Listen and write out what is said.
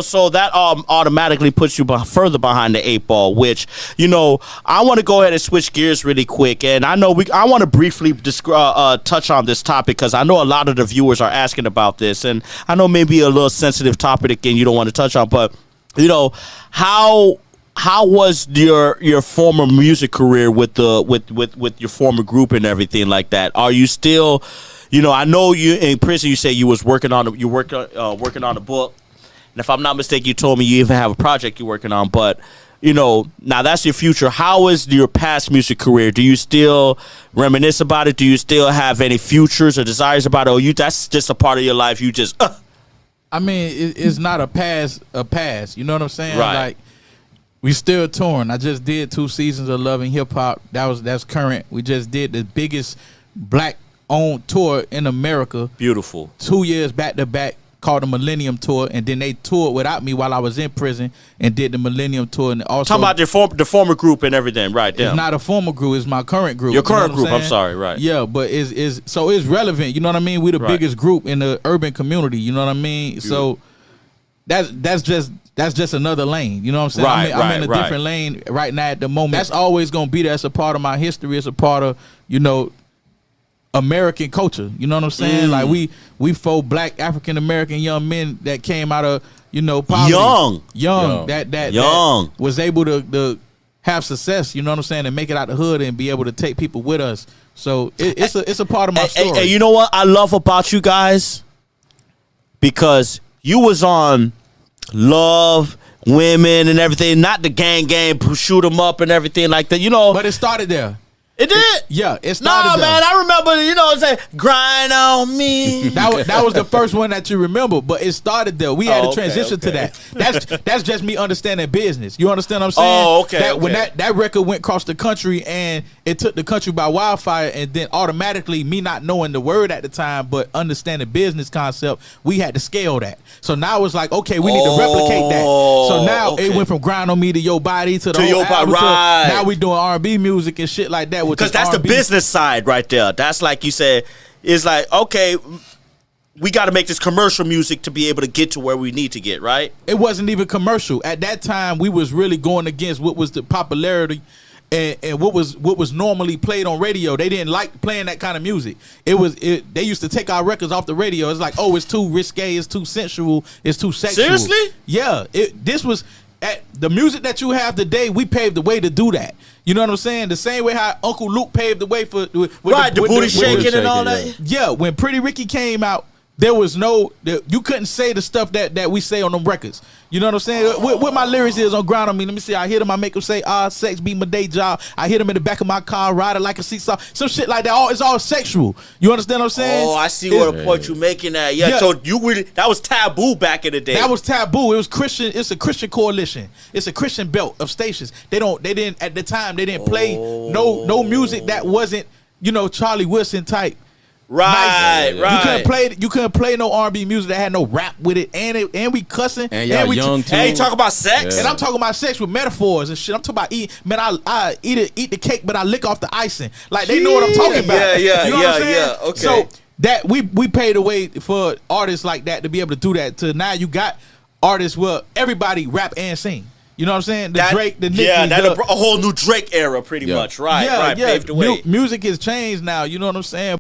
So that automatically puts you further behind the eight ball, which, I want to go ahead and switch gears really quick. And I know I want to briefly touch on this topic because I know a lot of the viewers are asking about this. And I know maybe a little sensitive topic again you don't want to touch on. But, how was your former music career with your former group and everything like that? Are you still, I know you in prison, you say you was working on a book. And if I'm not mistaken, you told me you even have a project you're working on. But, now that's your future. How is your past music career? Do you still reminisce about it? Do you still have any futures or desires about it? Or that's just a part of your life you just... I mean, it's not a pass. You know what I'm saying? Right. Like, we still touring. I just did 2 seasons of Love and Hip Hop. That's current. We just did the biggest black-owned tour in America. Beautiful. 2 years back-to-back, called the Millennium Tour, and then they toured without me while I was in prison and did the Millennium Tour. And also, talking about the former group and everything, right? It's not a former group; it's my current group. Your current group. I'm sorry, right? Yeah, but so it's relevant. You know what I mean? We the biggest group in the urban community. You know what I mean? Beautiful. So that's just another lane. You know what I'm saying? Right, I'm in a different lane right now at the moment. That's always gonna be there. It's a part of my history. It's a part of American culture. You know what I'm saying? Like we 4 black African American young men that came out of poverty. young that was able to have success. You know what I'm saying? And make it out the hood and be able to take people with us. So it's a part of my story. And you know what I love about you guys? Because you was on Love, Women, and everything, not the gang, shoot 'em up and everything like that. But it started there. It did? Yeah, it started there. Man, I remember, say, grind on me. That was the first one that you remember, but it started there. We had to transition to that. That's just me understanding business. You understand what I'm saying? Oh, okay. When that record went across the country and it took the country by wildfire, and then automatically me not knowing the word at the time, but understanding business concept, we had to scale that. So now it's like, okay, we need to replicate that. So now it went from grind on me to Your Body to the whole album. Right. Now we doing R&B music and shit like that. Because that's the business side right there. That's like you said, it's like, okay, we got to make this commercial music to be able to get to where we need to get, right? It wasn't even commercial. At that time, we was really going against what was the popularity and what was normally played on radio. They didn't like playing that kind of music. They used to take our records off the radio. It's like, oh, it's too risque, it's too sensual, it's too sexual. Seriously? Yeah. This was the music that you have today. We paved the way to do that. You know what I'm saying? The same way how Uncle Luke paved the way for the booty shaking and all that. Yeah, when Pretty Ricky came out, there was you couldn't say the stuff that we say on them records. You know what I'm saying? What my lyrics is on Grind on Me. Let me see. I hit him, I make him say, sex be my day job. I hit him in the back of my car, riding like a seesaw. Some shit like that. It's all sexual. You understand what I'm saying? Oh, I see what a point you're making at. Yeah, so that was taboo back in the day. That was taboo. It was Christian. It's a Christian coalition. It's a Christian belt of stations. They didn't at the time, they didn't play no music that wasn't, Charlie Wilson type. Right. You couldn't play no R&B music that had no rap with it, and we cussing, and we young too. And you talk about sex, and I'm talking about sex with metaphors and shit. I'm talking about I eat the cake, but I lick off the icing. Like they know what I'm talking about. Yeah. You know what I'm saying? Okay. So that we paid the way for artists like that to be able to do that. To now you got artists where everybody rap and sing. You know what I'm saying? Drake, the Nicki. Yeah, that's a whole new Drake era, pretty much. Right. Paved the way. Music has changed now. You know what I'm saying?